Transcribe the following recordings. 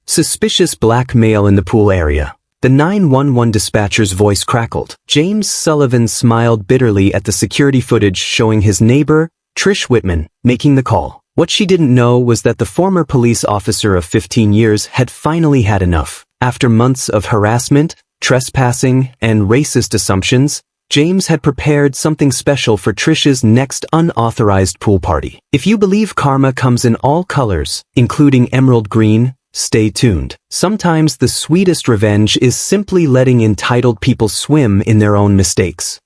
Suspicious black male in the pool area. The 911 dispatcher's voice crackled. James Sullivan smiled bitterly at the security footage showing his neighbor, Trish Whitman, making the call. What she didn't know was that the former police officer of 15 years had finally had enough. After months of harassment, trespassing, and racist assumptions, James had prepared something special for Trish's next unauthorized pool party. If you believe karma comes in all colors, including emerald green, stay tuned. Sometimes the sweetest revenge is simply letting entitled people swim in their own mistakes.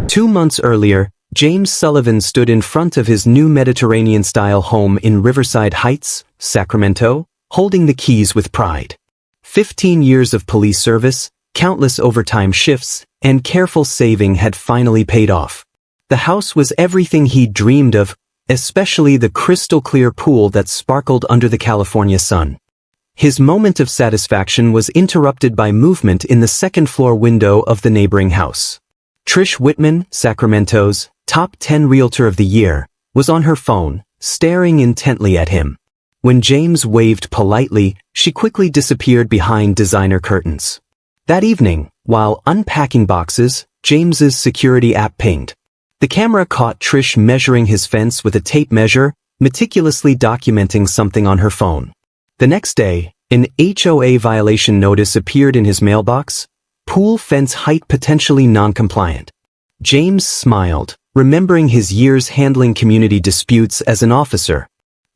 2 months earlier, James Sullivan stood in front of his new Mediterranean-style home in Riverside Heights, Sacramento, holding the keys with pride. 15 years of police service, countless overtime shifts, and careful saving had finally paid off. The house was everything he'd dreamed of, especially the crystal-clear pool that sparkled under the California sun. His moment of satisfaction was interrupted by movement in the second-floor window of the neighboring house. Trish Whitman, Sacramento's top 10 realtor of the year, was on her phone, staring intently at him. When James waved politely, she quickly disappeared behind designer curtains. That evening, while unpacking boxes, James's security app pinged. The camera caught Trish measuring his fence with a tape measure, meticulously documenting something on her phone. The next day, an HOA violation notice appeared in his mailbox: pool fence height potentially non-compliant. James smiled, remembering his years handling community disputes as an officer.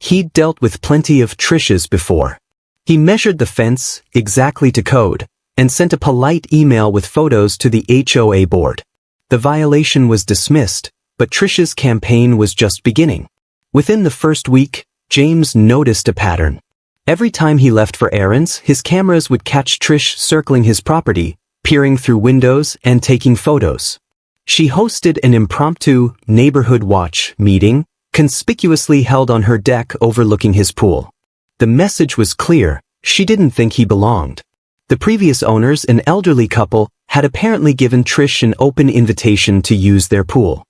He'd dealt with plenty of Trish's before. He measured the fence, exactly to code, and sent a polite email with photos to the HOA board. The violation was dismissed, but Trish's campaign was just beginning. Within the first week, James noticed a pattern. Every time he left for errands, his cameras would catch Trish circling his property, peering through windows and taking photos. She hosted an impromptu neighborhood watch meeting, conspicuously held on her deck overlooking his pool. The message was clear: she didn't think he belonged. The previous owners, an elderly couple, had apparently given Trish an open invitation to use their pool.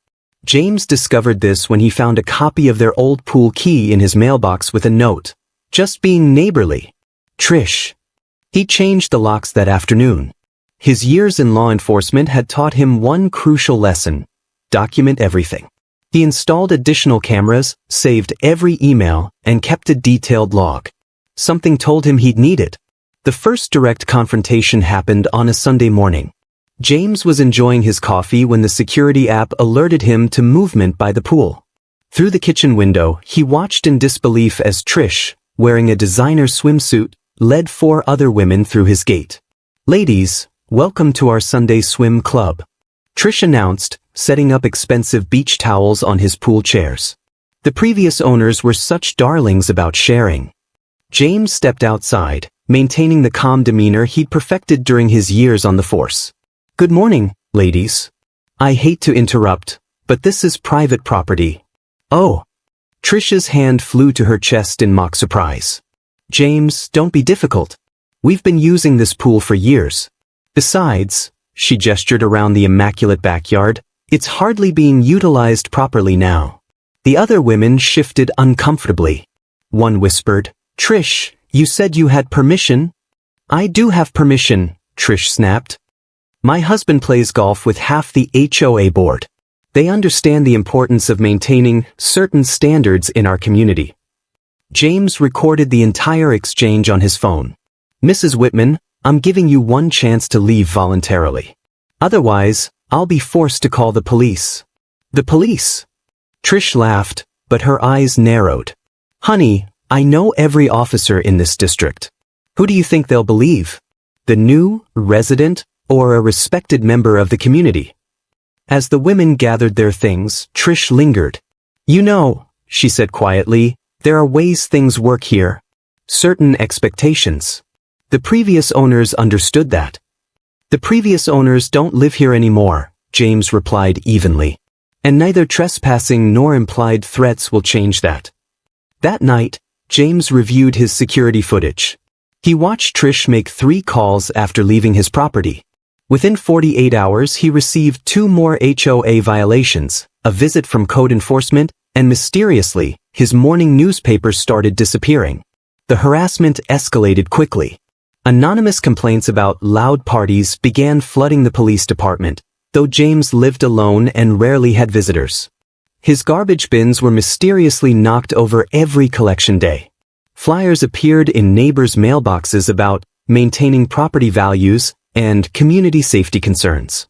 James discovered this when he found a copy of their old pool key in his mailbox with a note: "Just being neighborly. Trish." He changed the locks that afternoon. His years in law enforcement had taught him one crucial lesson: document everything. He installed additional cameras, saved every email, and kept a detailed log. Something told him he'd need it. The first direct confrontation happened on a Sunday morning. James was enjoying his coffee when the security app alerted him to movement by the pool. Through the kitchen window, he watched in disbelief as Trish, wearing a designer swimsuit, led 4 other women through his gate. "Ladies, welcome to our Sunday swim club," Trish announced, setting up expensive beach towels on his pool chairs. The previous owners were such darlings about sharing. James stepped outside, maintaining the calm demeanor he'd perfected during his years on the force. "Good morning, ladies. I hate to interrupt, but this is private property." "Oh." Trish's hand flew to her chest in mock surprise. "James, don't be difficult. We've been using this pool for years. Besides," she gestured around the immaculate backyard, "it's hardly being utilized properly now." The other women shifted uncomfortably. One whispered, "Trish, you said you had permission?" "I do have permission," Trish snapped. "My husband plays golf with half the HOA board. They understand the importance of maintaining certain standards in our community." James recorded the entire exchange on his phone. "Mrs. Whitman, I'm giving you one chance to leave voluntarily. Otherwise, I'll be forced to call the police." "The police?" Trish laughed, but her eyes narrowed. "Honey, I know every officer in this district. Who do you think they'll believe? The new resident or a respected member of the community?" As the women gathered their things, Trish lingered. "You know," she said quietly, "there are ways things work here. Certain expectations. The previous owners understood that." "The previous owners don't live here anymore," James replied evenly. "And neither trespassing nor implied threats will change that." That night, James reviewed his security footage. He watched Trish make 3 calls after leaving his property. Within 48 hours he received 2 more HOA violations, a visit from code enforcement, and mysteriously, his morning newspaper started disappearing. The harassment escalated quickly. Anonymous complaints about loud parties began flooding the police department, though James lived alone and rarely had visitors. His garbage bins were mysteriously knocked over every collection day. Flyers appeared in neighbors' mailboxes about maintaining property values and community safety concerns.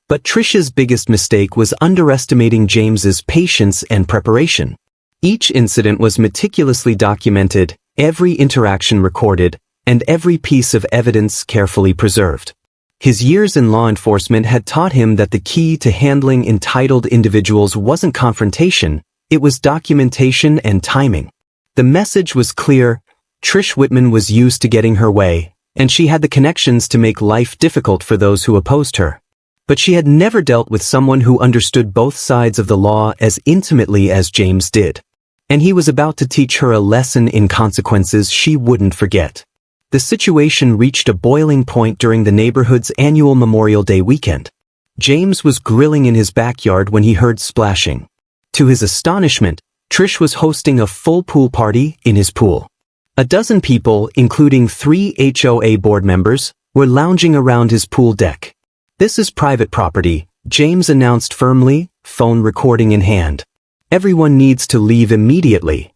But Trish's biggest mistake was underestimating James's patience and preparation. Each incident was meticulously documented, every interaction recorded, and every piece of evidence carefully preserved. His years in law enforcement had taught him that the key to handling entitled individuals wasn't confrontation, it was documentation and timing. The message was clear: Trish Whitman was used to getting her way, and she had the connections to make life difficult for those who opposed her. But she had never dealt with someone who understood both sides of the law as intimately as James did. And he was about to teach her a lesson in consequences she wouldn't forget. The situation reached a boiling point during the neighborhood's annual Memorial Day weekend. James was grilling in his backyard when he heard splashing. To his astonishment, Trish was hosting a full pool party in his pool. A dozen people, including 3 HOA board members, were lounging around his pool deck. "This is private property," James announced firmly, phone recording in hand. "Everyone needs to leave immediately."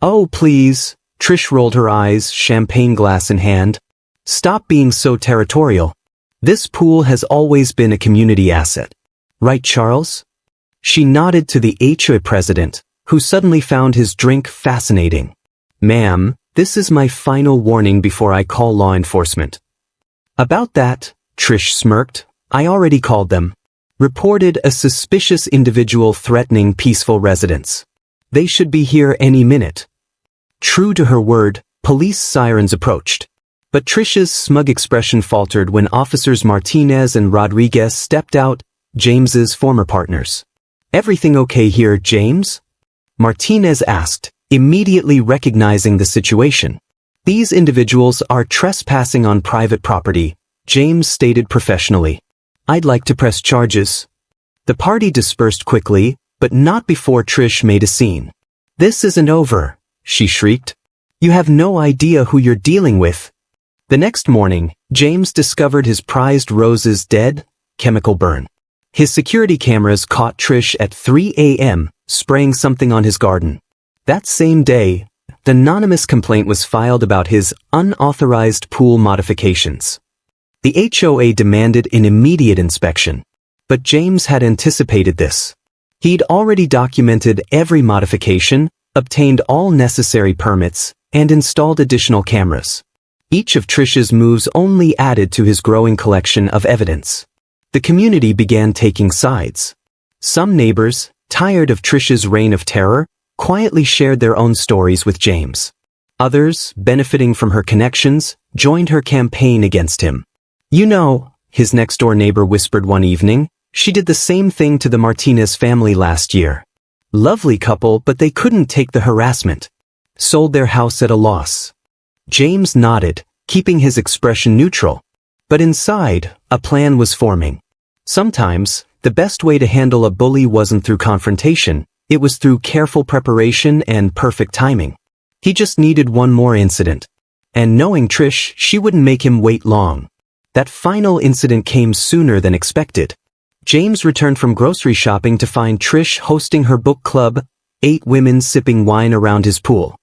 "Oh, please," Trish rolled her eyes, champagne glass in hand. "Stop being so territorial. This pool has always been a community asset. Right, Charles?" She nodded to the HOA president, who suddenly found his drink fascinating. "Ma'am, this is my final warning before I call law enforcement." "About that," Trish smirked, "I already called them. Reported a suspicious individual threatening peaceful residents. They should be here any minute." True to her word, police sirens approached. But Trish's smug expression faltered when Officers Martinez and Rodriguez stepped out, James's former partners. "Everything okay here, James?" Martinez asked, immediately recognizing the situation. "These individuals are trespassing on private property," James stated professionally. "I'd like to press charges." The party dispersed quickly, but not before Trish made a scene. "This isn't over," she shrieked. "You have no idea who you're dealing with." The next morning, James discovered his prized roses dead, chemical burn. His security cameras caught Trish at 3 a.m., spraying something on his garden. That same day, an anonymous complaint was filed about his unauthorized pool modifications. The HOA demanded an immediate inspection. But James had anticipated this. He'd already documented every modification, obtained all necessary permits, and installed additional cameras. Each of Trish's moves only added to his growing collection of evidence. The community began taking sides. Some neighbors, tired of Trish's reign of terror, quietly shared their own stories with James. Others, benefiting from her connections, joined her campaign against him. "You know," his next-door neighbor whispered one evening, "she did the same thing to the Martinez family last year. Lovely couple, but they couldn't take the harassment. Sold their house at a loss." James nodded, keeping his expression neutral. But inside, a plan was forming. Sometimes, the best way to handle a bully wasn't through confrontation, it was through careful preparation and perfect timing. He just needed one more incident. And knowing Trish, she wouldn't make him wait long. That final incident came sooner than expected. James returned from grocery shopping to find Trish hosting her book club, 8 women sipping wine around his pool.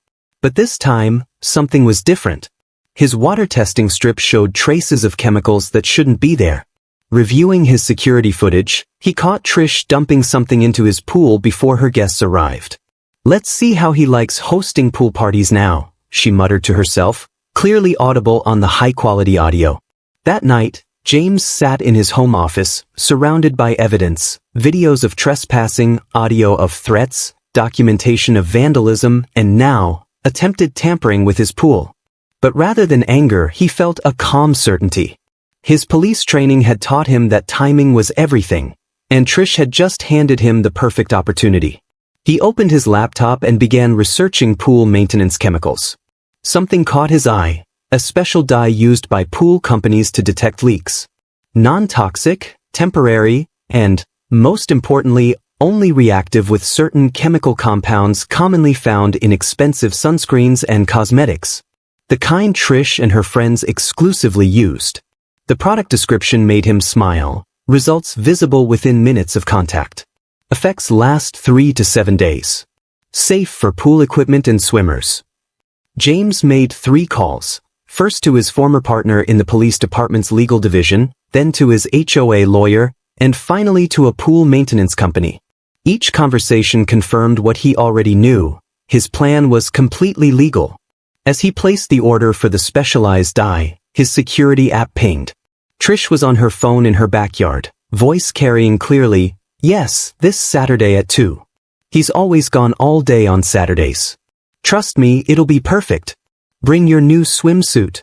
But this time, something was different. His water testing strip showed traces of chemicals that shouldn't be there. Reviewing his security footage, he caught Trish dumping something into his pool before her guests arrived. "Let's see how he likes hosting pool parties now," she muttered to herself, clearly audible on the high-quality audio. That night, James sat in his home office, surrounded by evidence, videos of trespassing, audio of threats, documentation of vandalism, and now, attempted tampering with his pool. But rather than anger, he felt a calm certainty. His police training had taught him that timing was everything, and Trish had just handed him the perfect opportunity. He opened his laptop and began researching pool maintenance chemicals. Something caught his eye. A special dye used by pool companies to detect leaks. Non-toxic, temporary, and, most importantly, only reactive with certain chemical compounds commonly found in expensive sunscreens and cosmetics. The kind Trish and her friends exclusively used. The product description made him smile. Results visible within minutes of contact. Effects last 3 to 7 days. Safe for pool equipment and swimmers. James made 3 calls. First to his former partner in the police department's legal division, then to his HOA lawyer, and finally to a pool maintenance company. Each conversation confirmed what he already knew. His plan was completely legal. As he placed the order for the specialized dye, his security app pinged. Trish was on her phone in her backyard, voice carrying clearly, "Yes, this Saturday at 2. He's always gone all day on Saturdays. Trust me, it'll be perfect. Bring your new swimsuit."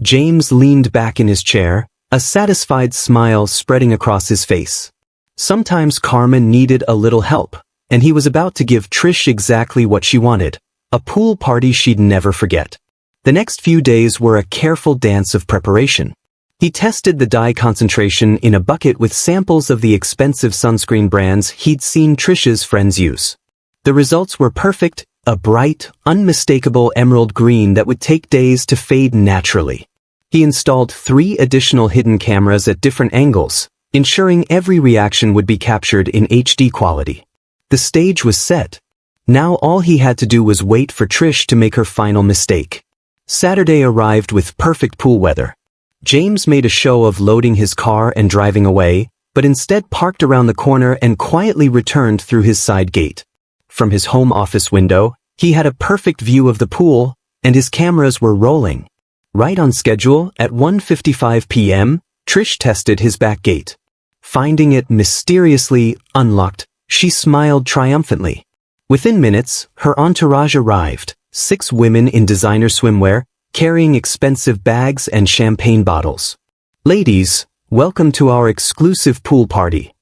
James leaned back in his chair, a satisfied smile spreading across his face. Sometimes Carmen needed a little help, and he was about to give Trish exactly what she wanted, a pool party she'd never forget. The next few days were a careful dance of preparation. He tested the dye concentration in a bucket with samples of the expensive sunscreen brands he'd seen Trish's friends use. The results were perfect, a bright, unmistakable emerald green that would take days to fade naturally. He installed 3 additional hidden cameras at different angles, ensuring every reaction would be captured in HD quality. The stage was set. Now all he had to do was wait for Trish to make her final mistake. Saturday arrived with perfect pool weather. James made a show of loading his car and driving away, but instead parked around the corner and quietly returned through his side gate. From his home office window, he had a perfect view of the pool, and his cameras were rolling. Right on schedule, at 1:55 p.m., Trish tested his back gate. Finding it mysteriously unlocked, she smiled triumphantly. Within minutes, her entourage arrived, 6 women in designer swimwear, carrying expensive bags and champagne bottles. "Ladies, welcome to our exclusive pool party,"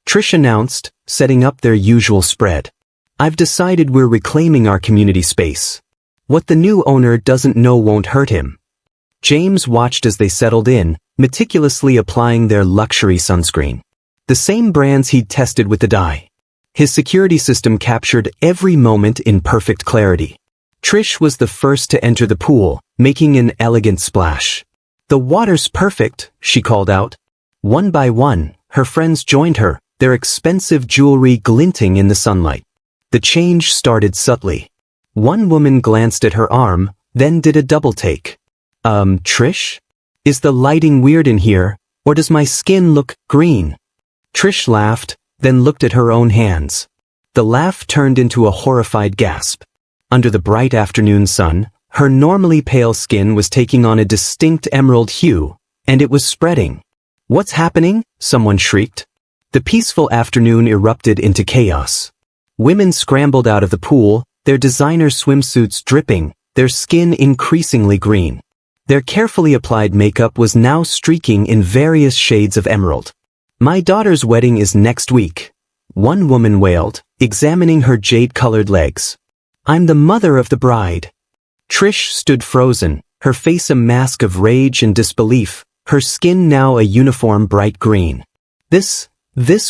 Trish announced, setting up their usual spread. "I've decided we're reclaiming our community space. What the new owner doesn't know won't hurt him." James watched as they settled in, meticulously applying their luxury sunscreen. The same brands he'd tested with the dye. His security system captured every moment in perfect clarity. Trish was the first to enter the pool, making an elegant splash. "The water's perfect," she called out. One by one, her friends joined her, their expensive jewelry glinting in the sunlight. The change started subtly. One woman glanced at her arm, then did a double take. Trish? Is the lighting weird in here, or does my skin look green?" Trish laughed, then looked at her own hands. The laugh turned into a horrified gasp. Under the bright afternoon sun, her normally pale skin was taking on a distinct emerald hue, and it was spreading. "What's happening?" someone shrieked. The peaceful afternoon erupted into chaos. Women scrambled out of the pool, their designer swimsuits dripping, their skin increasingly green. Their carefully applied makeup was now streaking in various shades of emerald. "My daughter's wedding is next week," one woman wailed, examining her jade-colored legs. "I'm the mother of the bride." Trish stood frozen, her face a mask of rage and disbelief, her skin now a uniform bright green. This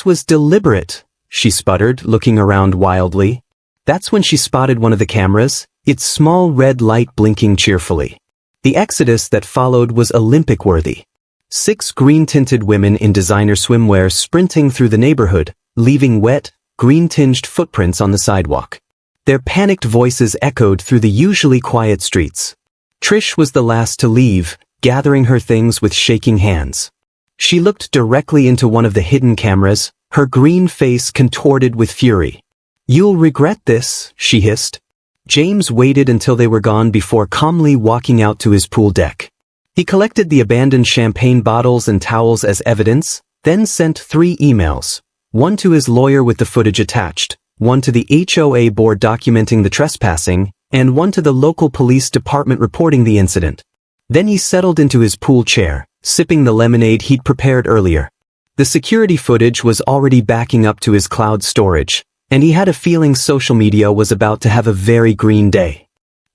was deliberate," she sputtered, looking around wildly. That's when she spotted one of the cameras, its small red light blinking cheerfully. The exodus that followed was Olympic-worthy. 6 green-tinted women in designer swimwear sprinting through the neighborhood, leaving wet, green-tinged footprints on the sidewalk. Their panicked voices echoed through the usually quiet streets. Trish was the last to leave, gathering her things with shaking hands. She looked directly into one of the hidden cameras, her green face contorted with fury. "You'll regret this," she hissed. James waited until they were gone before calmly walking out to his pool deck. He collected the abandoned champagne bottles and towels as evidence, then sent 3 emails, one to his lawyer with the footage attached, one to the HOA board documenting the trespassing, and one to the local police department reporting the incident. Then he settled into his pool chair, sipping the lemonade he'd prepared earlier. The security footage was already backing up to his cloud storage, and he had a feeling social media was about to have a very green day.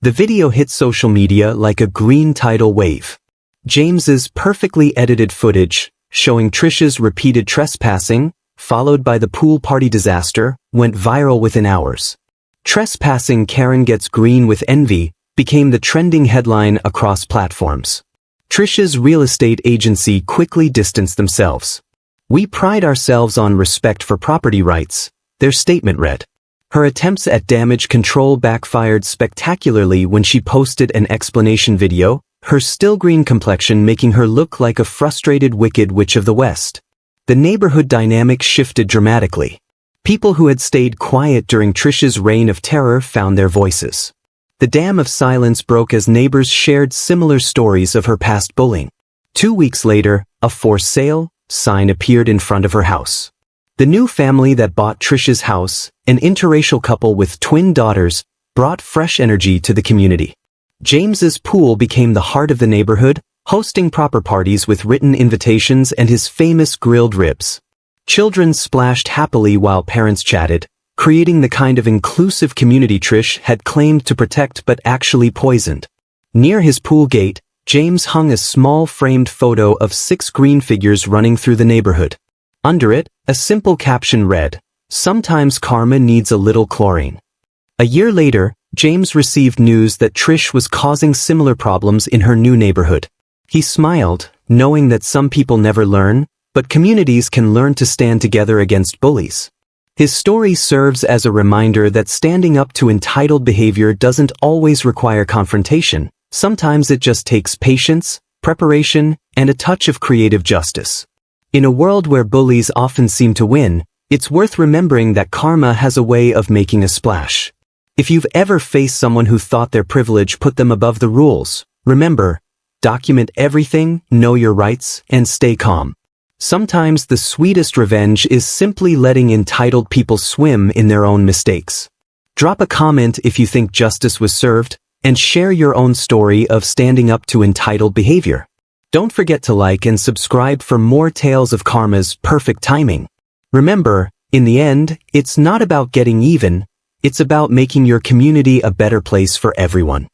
The video hit social media like a green tidal wave. James's perfectly edited footage, showing Trish's repeated trespassing, followed by the pool party disaster, went viral within hours. Trespassing Karen gets green with envy became the trending headline across platforms. Trish's real estate agency quickly distanced themselves. "We pride ourselves on respect for property rights," their statement read. Her attempts at damage control backfired spectacularly when she posted an explanation video, her still green complexion making her look like a frustrated wicked witch of the West. The neighborhood dynamic shifted dramatically. People who had stayed quiet during Trish's reign of terror found their voices. The dam of silence broke as neighbors shared similar stories of her past bullying. 2 weeks later, a "for sale" sign appeared in front of her house. The new family that bought Trish's house, an interracial couple with twin daughters, brought fresh energy to the community. James's pool became the heart of the neighborhood, hosting proper parties with written invitations and his famous grilled ribs. Children splashed happily while parents chatted, creating the kind of inclusive community Trish had claimed to protect but actually poisoned. Near his pool gate, James hung a small framed photo of 6 green figures running through the neighborhood. Under it, a simple caption read, "Sometimes karma needs a little chlorine." A year later, James received news that Trish was causing similar problems in her new neighborhood. He smiled, knowing that some people never learn, but communities can learn to stand together against bullies. His story serves as a reminder that standing up to entitled behavior doesn't always require confrontation. Sometimes it just takes patience, preparation, and a touch of creative justice. In a world where bullies often seem to win, it's worth remembering that karma has a way of making a splash. If you've ever faced someone who thought their privilege put them above the rules, remember, document everything, know your rights, and stay calm. Sometimes the sweetest revenge is simply letting entitled people swim in their own mistakes. Drop a comment if you think justice was served, and share your own story of standing up to entitled behavior. Don't forget to like and subscribe for more tales of karma's perfect timing. Remember, in the end, it's not about getting even, it's about making your community a better place for everyone.